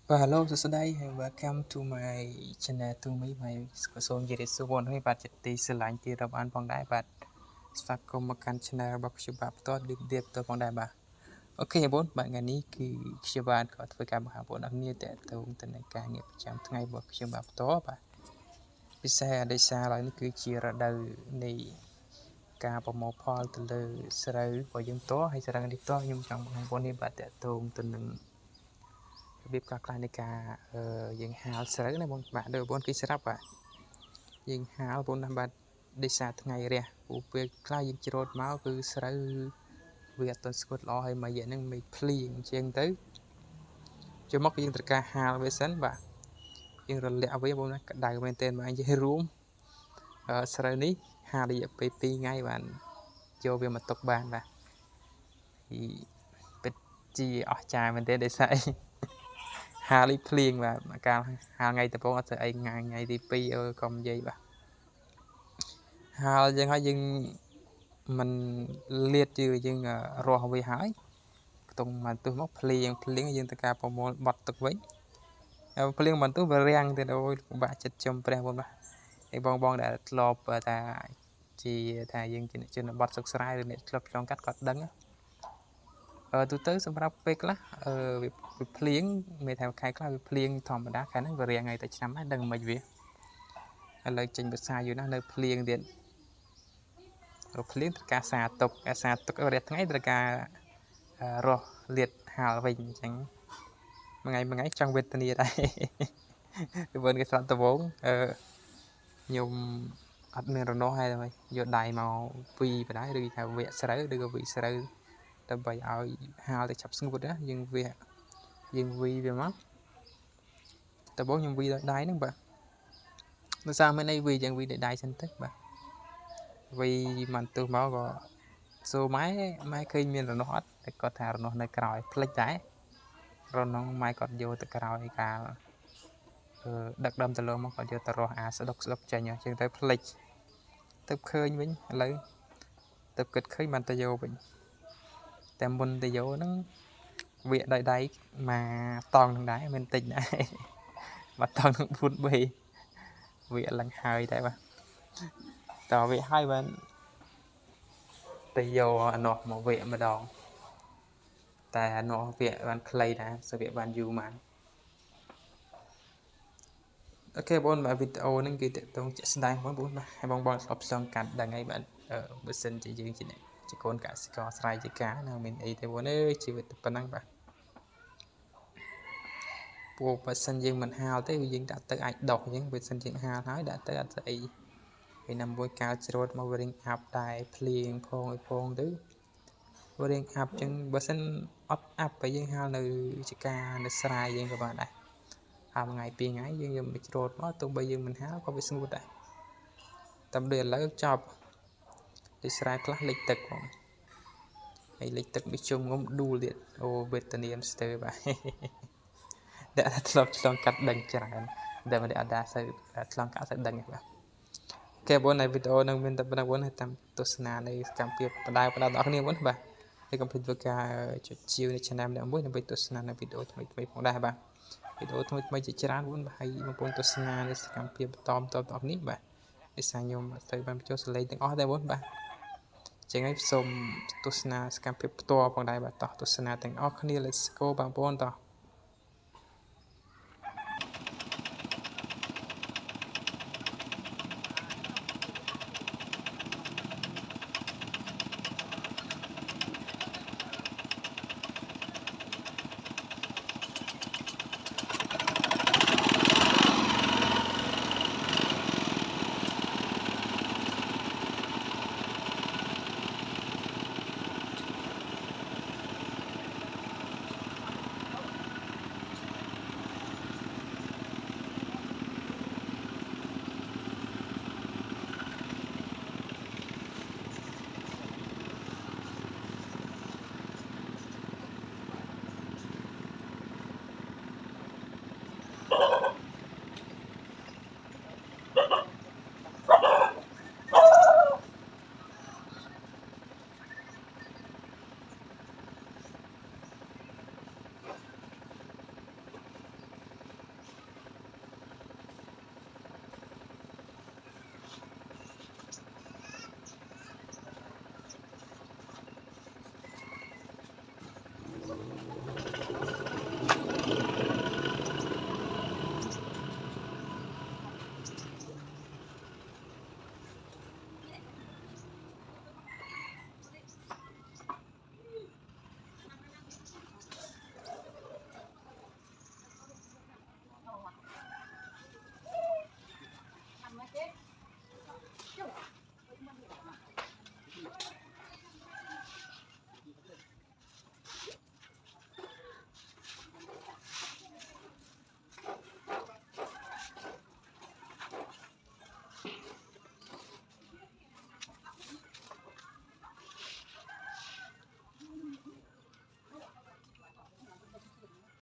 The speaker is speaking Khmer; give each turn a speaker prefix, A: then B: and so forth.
A: Well, hello សួស្តី and welcome to my channel to me ហើយសូមជម្រាបសួរបងប្អូនបាទជាទីស្រឡាញ់ទីរាប់អានផងដែរបាទស្វាគមន៍មកកាន់ channel របស់ខ្ញុំបាទផ្ទាល់ដូចទៀតទៅផងដែរបាទអូខេបងប្អូនបាទថ្ងៃនេះគឺខ្ញុំបាទក៏ធ្វើការបង្ហាញបងប្អូនអរគ្នាតទៅនឹងការងារប្រចាំថ្ងៃរបស់ខ្ញុំបាទផ្ទាល់បាទពិសេសដោយសារឡើយនេះគឺជារដូវនៃការប្រមូលផលទៅលើស្រូវរបស់យើងផ្ទាល់ហើយស្រូវនេះផ្ទាល់ខ្ញុំចង់បង្ហាញបងប្អូននេះបាទតទៅនឹងរបៀបខ្លះនៃការយើងហាលស្រូវណាបងបាទដូចបងគេស្រាប់បាទយើងហាលបងណាបាទដោយសារថ្ងៃរះពូពេលខ្លះយើងច្រូតមកគឺស្រូវវាអត់ទាន់ស្ងួតល្អហើយមួយរយៈហ្នឹងមេឃភ្លៀងអញ្ចឹងទៅចូលមកយើងត្រូវការហាលវាសិនបាទយើងរលាក់វាបងណាក្តៅមែនទែនបាទនិយាយរួមស្រូវនេះហាលរយៈពេល2ថ្ងៃបានយកវាមកទុកបានបាទពិតជាអស្ចារ្យមែនទែនដោយសារអីហាលភ្លៀងបាទការហាលថ្ងៃដំបូងអត់ស្អីថ្ងៃទី2កុំនិយាយបាទហាលយ៉ាងហើយយើងមិនលាតយើងរស់វាហើយខ្ទង់មកទោះមកភ្លៀងយើងត្រូវការប្រមូលបត់ទឹកវិញហើយភ្លៀងមិនទោះវារាំងទៀតអូយបាក់ចិត្តចំព្រះបងបាទហើយបងដែលធ្លាប់ថាជាថាយើងជាអ្នកជនបទសិក្សាឬអ្នកធ្លាប់ឆ្លងកាត់គាត់ដឹងទូទៅសម្រាប់ពេលខ្លះវាភ្លៀងមានថាខែខ្លះវាភ្លៀងធម្មតាខែហ្នឹងវារាំងហើយតែឆ្នាំហ្នឹងដឹងមិនវាឥឡូវចេញភាសាយូរណាស់នៅភ្លៀងទៀតភ្លៀងត្រូវការសាទុករយៈថ្ងៃត្រូវការរស់លាតហាលវិញអញ្ចឹងមួយថ្ងៃចង់វេទនាដែរគឺបើគេស្លាប់ដំបងខ្ញុំអត់មានរនោះហើយយកដៃមកវីបដែរឬថាវែកស្រូវឬក៏វីស្រូវដើម្បីឲ្យហាលទៅចាប់ស្ងួតណាយើងវីវាមកដំបូងខ្ញុំវីដោយដៃហ្នឹងបាទដោយសារមានអីវីយ៉ាងវីដោយដៃសិនទៅបាទវីមិនទោះមកក៏សួរម៉ែឃើញមានរនោះអត់តែគាត់ថារនោះនៅក្រោយផ្លិចដែររនោះម៉ែគាត់យកទៅក្រោយកាលដឹកដើមទៅលើមកគាត់យកទៅរស់ស្ដុកចេញអញ្ចឹងទៅផ្លិចទៅឃើញវិញឥឡូវទៅគិតឃើញបានទៅយកវិញតែមុនទៅយកហ្នឹងវាដោយដៃមកតង់នឹងដែរមិនតិចដែរបាត់តង់នឹង4Bវាឡើងហើយដែរបាទតើវាហើយបានទៅយកអានោះមកវាម្ដងតែអានោះវាបានខ្លីដែរសវាបានយូរមកអូខេបងបាទវីដេអូហ្នឹងគឺតកតងជាក់ស្ដែងបងបាទហើយបងធ្លាប់ឆ្លងកាត់ដឹងហើយបាទបើសិនជាយើងជាកូនកសិករស្រែចម្ការណាមានអីទេបងអើយជីវិតប៉ុណ្ណឹងបាទពួកបើសិនយើងមិនហាលទេយើងដាក់ទៅអាចដុះអញ្ចឹងបើសិនយើងហាលហើយដាក់ទៅអត់ស្អីហើយណាមួយកាលច្រូតមកវារៀងអាប់ដែរភ្លៀងផងទៅវារៀងអាប់អញ្ចឹងបើសិនអត់អាប់បើយើងហាលនៅចម្ការនៅស្រែយើងក៏បានដែរហើយមួយថ្ងៃ2ថ្ងៃយើងយកមកច្រូតមកទោះបីយើងមិនហាលក៏វាស្ងួតដែរតែដូចឥឡូវចប់ទីស្រែខ្លះលិចទឹកផងហើយលិចទឹកវាជុំងុំដួលទៀតអូវេទនាស្ទើរបាទដែលធ្លាប់ឆ្លងកាត់ដឹងច្រើនតែមិនអត់ដែរសូវឆ្លងកាត់សូវដឹងទេបាទអូខេបងនៅវីដេអូនឹងមានតែប៉ុណ្ណឹងបងតាមទស្សនានៃសកម្មភាពបដាដល់អ្នកគ្នាបងបាទហើយកុំភ្លេចធ្វើការចុចជាវនៅ channel ម្នាក់មួយដើម្បីទស្សនានៅវីដេអូថ្មីផងដែរបាទវីដេអូថ្មីជាច្រើនបងហើយបងប្អូនទស្សនានៃសកម្មភាពបន្តអ្នកនេះបាទដោយសារខ្ញុំទៅបានបញ្ចូលសលេងទាំងអស់ដែរបងបាទចឹងហើយសូមទស្សនាសកម្មភាពផ្ទាល់ផងដែរបាទតោះទស្សនាទាំងអស់គ្នា Let's go បងប្អូនតោះ